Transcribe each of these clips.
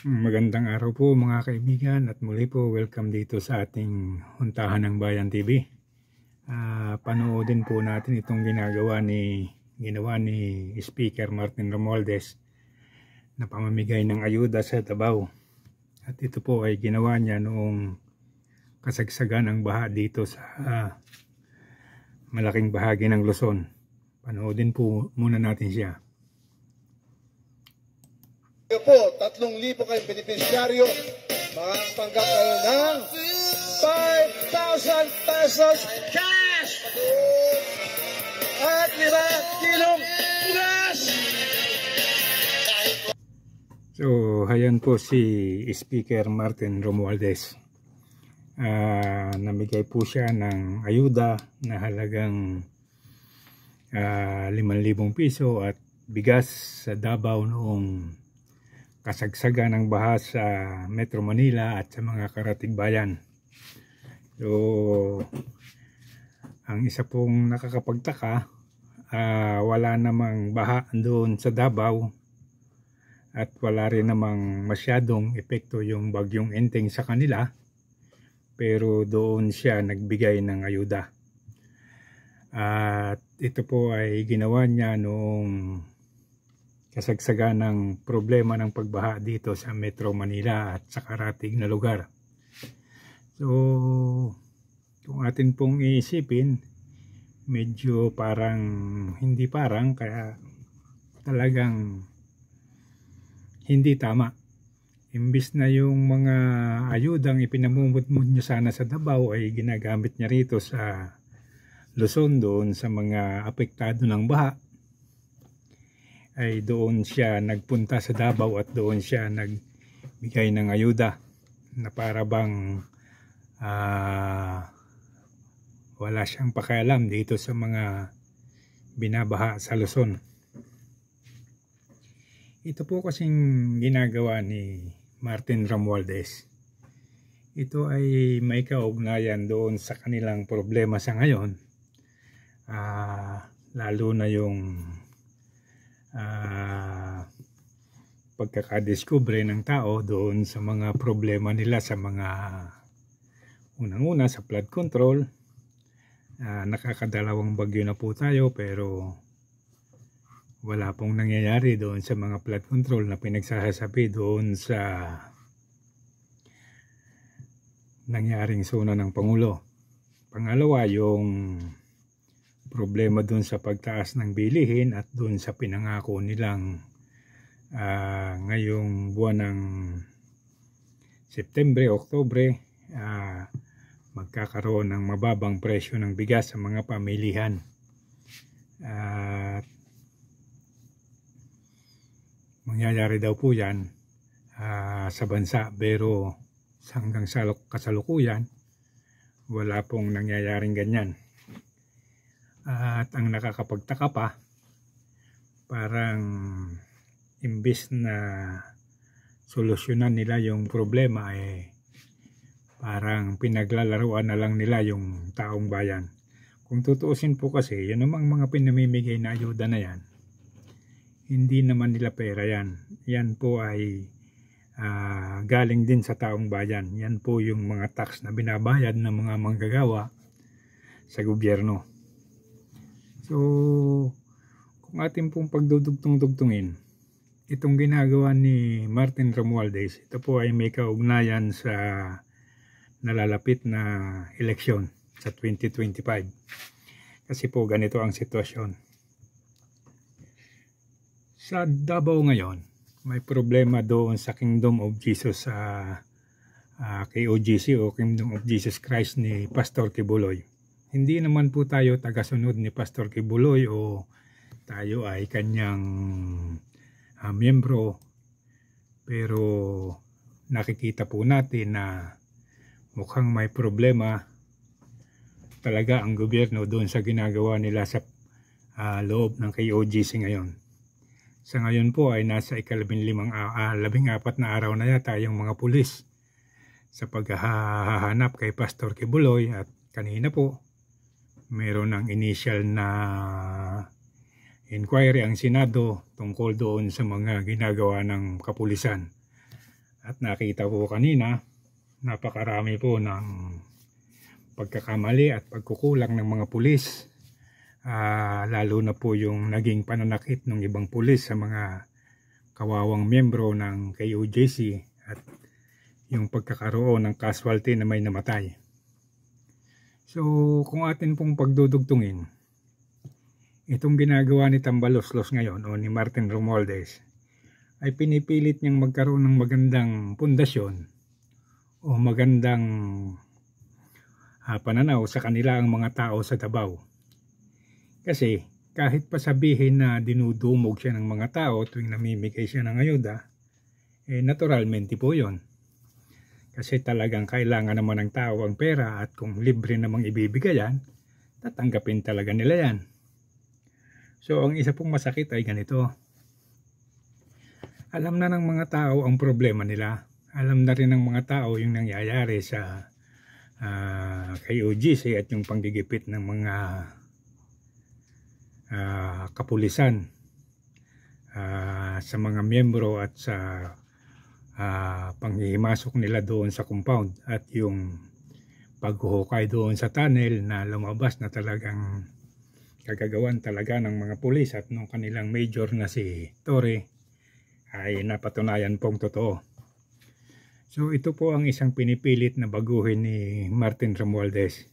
Magandang araw po mga kaibigan at muli po welcome dito sa ating Huntahan ng Bayan TV. Panoodin po natin itong ginawa ni Speaker Martin Romualdez na pamamigay ng ayuda sa Davao. At ito po ay ginawa niya noong kasagsagan ng baha dito sa malaking bahagi ng Luzon. Panoodin po muna natin siya. Po, 3,000 kayong beneficiaryo, makatanggap kayo ng 5,000 pesos cash at 5 kilong gas. So, ayan po si Speaker Martin Romualdez. Namigay po siya ng ayuda na halagang 5,000 piso at bigas sa Davao noong kasagsagan ng baha sa Metro Manila at sa mga karatig bayan. So, ang isa pong nakakapagtaka, wala namang baha doon sa Davao at wala rin namang masyadong epekto yung bagyong Enteng sa kanila, pero doon siya nagbigay ng ayuda. At ito po ay ginawa niya noong kasagsagan ng problema ng pagbaha dito sa Metro Manila at sa karatig na lugar. So, kung atin pong iisipin, medyo hindi parang, kaya talagang hindi tama. Imbis na yung mga ayudang ipinamumutmud niya sana sa Davao ay ginagamit niya rito sa Luzon doon sa mga apektado ng baha, ay doon siya nagpunta sa Davao at doon siya nagbigay ng ayuda na para bang wala siyang pakialam dito sa mga binabaha sa Luzon. Ito po kasing ginagawa ni Martin Romualdez, ito ay may kaugnayan doon sa kanilang problema sa ngayon, lalo na yung pagkakadiskubre ng tao doon sa mga problema nila sa mga unang-una sa flood control. Nakakadalawang bagyo na po tayo pero wala pong nangyayari doon sa mga flood control na pinagsasabi doon sa nangyaring suna ng Pangulo. Pangalawa, yung problema doon sa pagtaas ng bilihin at doon sa pinangako nilang ngayong buwan ng Setyembre, Oktubre, magkakaroon ng mababang presyo ng bigas sa mga pamilihan. Mangyayari daw po yan sa bansa, pero hanggang sa kasalukuyan wala pong nangyayaring ganyan. At ang nakakapagtaka pa, parang imbis na solusyonan nila yung problema, parang pinaglalaruan na lang nila yung taong bayan. Kung tutuusin po kasi, yun namang mga pinamimigay na ayuda na yan, hindi naman nila pera yan. Yan po ay galing din sa taong bayan. Yan po yung mga tax na binabayad ng mga manggagawa sa gobyerno. So, kung atin pong pagdudugtong-dugtungin, itong ginagawa ni Martin Romualdez, ito po ay may kaugnayan sa nalalapit na eleksyon sa 2025. Kasi po ganito ang sitwasyon. Sa Davao ngayon, may problema doon sa Kingdom of Jesus, KOGC o Kingdom of Jesus Christ ni Pastor Kibuloy. Hindi naman po tayo tagasunod ni Pastor Kibuloy o tayo ay kanyang miyembro, pero nakikita po natin na mukhang may problema talaga ang gobyerno doon sa ginagawa nila sa loob ng KOGC ngayon. Sa ngayon po ay nasa 14 na araw na yata yung mga pulis sa paghahanap kay Pastor Kibuloy, at kanina po meron ng initial na inquiry ang Senado tungkol doon sa mga ginagawa ng kapulisan. At nakita po kanina, napakarami po ng pagkakamali at pagkukulang ng mga pulis. Lalo na po yung naging pananakit ng ibang pulis sa mga kawawang miyembro ng KOJC at yung pagkakaroon ng casualty na may namatay. So kung atin pong pagdudugtungin, itong ginagawa ni Tambaloslos ngayon o ni Martin Romualdez ay pinipilit niyang magkaroon ng magandang pundasyon o magandang pananaw sa kanila ang mga tao sa Davao. Kasi kahit pa sabihin na dinudumog siya ng mga tao tuwing namimigay siya ng ayuda, naturalmente po yon. Kasi talagang kailangan naman ng tao ang pera at kung libre namang ibibigay yan, tatanggapin talaga nila yan. So ang isa pong masakit ay ganito. Alam na ng mga tao ang problema nila. Alam na rin ng mga tao yung nangyayari sa KOJC at yung panggigipit ng mga kapulisan sa mga miyembro at sa panghihimasok nila doon sa compound at yung paghuhukay doon sa tunnel na lumabas na talagang kagagawan talaga ng mga pulis at nung kanilang major na si Torre ay napatunayan pong totoo. So ito po ang isang pinipilit na baguhin ni Martin Romualdez.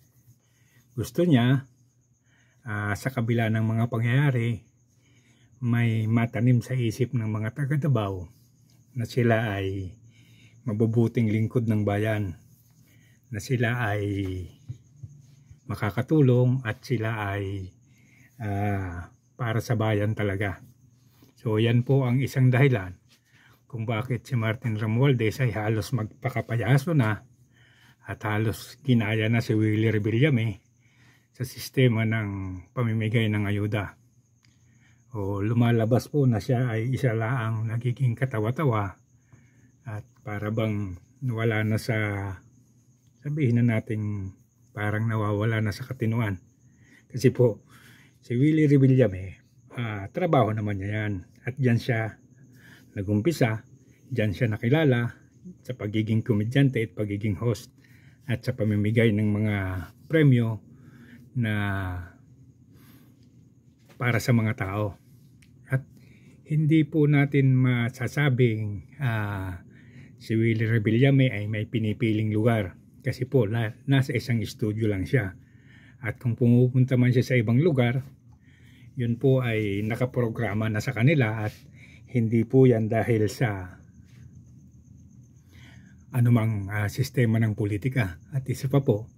Gusto niya sa kabila ng mga pangyayari may matanim sa isip ng mga taga Davao na sila ay mabubuting lingkod ng bayan, na sila ay makakatulong at sila ay para sa bayan talaga. So yan po ang isang dahilan kung bakit si Martin Romualdez ay halos magpakapayaso na at halos ginaya na si Willie Rebillame sa sistema ng pamimigay ng ayuda. O lumalabas po na siya ay isa laang nagiging katawa-tawa at para bang wala na sa, sabihin na natin parang nawawala na sa katinuan. Kasi po si Willie Rebillame, trabaho naman niya yan at diyan siya nagumpisa, diyan siya nakilala sa pagiging komedyante at pagiging host at sa pamimigay ng mga premyo na para sa mga tao. Hindi po natin masasabing si Willie Rebillame ay may pinipiling lugar kasi po nasa isang studio lang siya at kung pumupunta man siya sa ibang lugar, yun po ay nakaprograma na sa kanila at hindi po yan dahil sa anumang sistema ng politika. At isa pa po,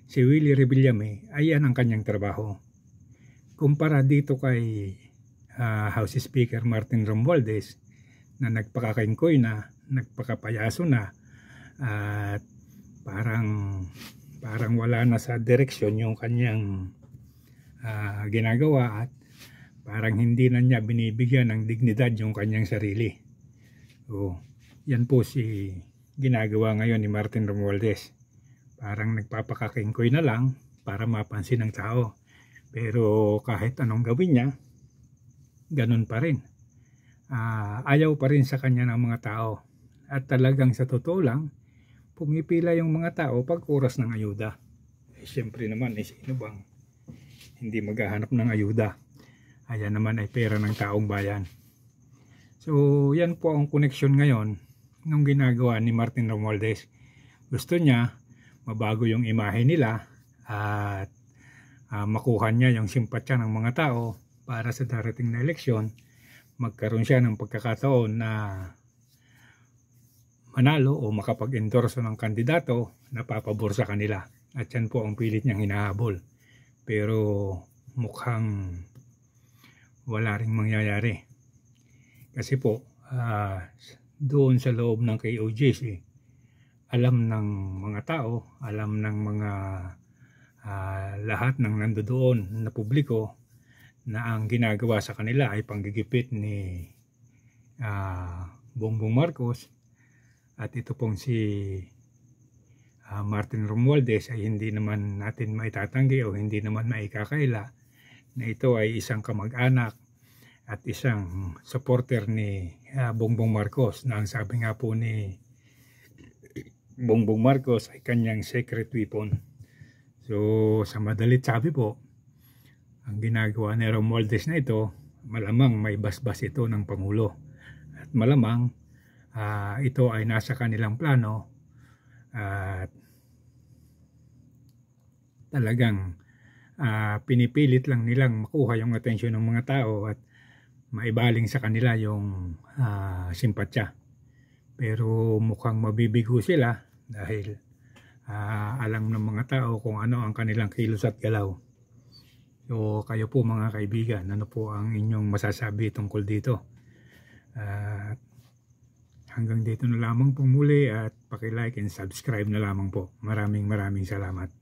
si Willie Rebillame ay yan ang kanyang trabaho. Kumpara dito kay House Speaker Martin Romualdez na nagpakakingkoy na, nagpakapayaso na at parang wala na sa direksyon yung kanyang ginagawa at parang hindi na niya binibigyan ng dignidad yung kanyang sarili. So, yan po si ginagawa ngayon ni Martin Romualdez. Parang nagpapakakingkoy na lang para mapansin ng tao. Pero kahit anong gawin niya, ganun pa rin. Ayaw pa rin sa kanya ng mga tao. At talagang sa totoo lang, pumipila yung mga tao pag oras ng ayuda. Siyempre naman, sino bang hindi maghahanap ng ayuda? Ayan naman ay pera ng taong bayan. So, yan po ang koneksyon ngayon nung ginagawa ni Martin Romualdez. Gusto niya mabago yung imahe nila at makuha niya yung simpatsya ng mga tao para sa darating na eleksyon, magkaroon siya ng pagkakataon na manalo o makapag-endorso ng kandidato na papabor sa kanila. At yan po ang pilit niyang hinahabol. Pero mukhang wala ring mangyayari. Kasi po, doon sa loob ng KOJC, alam ng mga tao, alam ng mga lahat ng nandoon na publiko na ang ginagawa sa kanila ay panggigipit ni Bongbong Marcos at ito pong si Martin Romualdez ay hindi naman natin maitatanggi o hindi naman maikakaila na ito ay isang kamag-anak at isang supporter ni Bongbong Marcos na ang sabi nga po ni Bongbong Marcos ay kanyang secret weapon. So sa madalit sabi po, ang ginagawa ni Romualdez na ito, malamang may basbas ito ng Pangulo. At malamang ito ay nasa kanilang plano at talagang pinipilit lang nilang makuha yung atensyon ng mga tao at maibaling sa kanila yung simpatya. Pero mukhang mabibigo sila dahil alam ng mga tao kung ano ang kanilang kilos at galaw. So kayo po mga kaibigan, ano po ang inyong masasabi tungkol dito? Hanggang dito na lamang po muli at paki-like and subscribe na lamang po. Maraming salamat.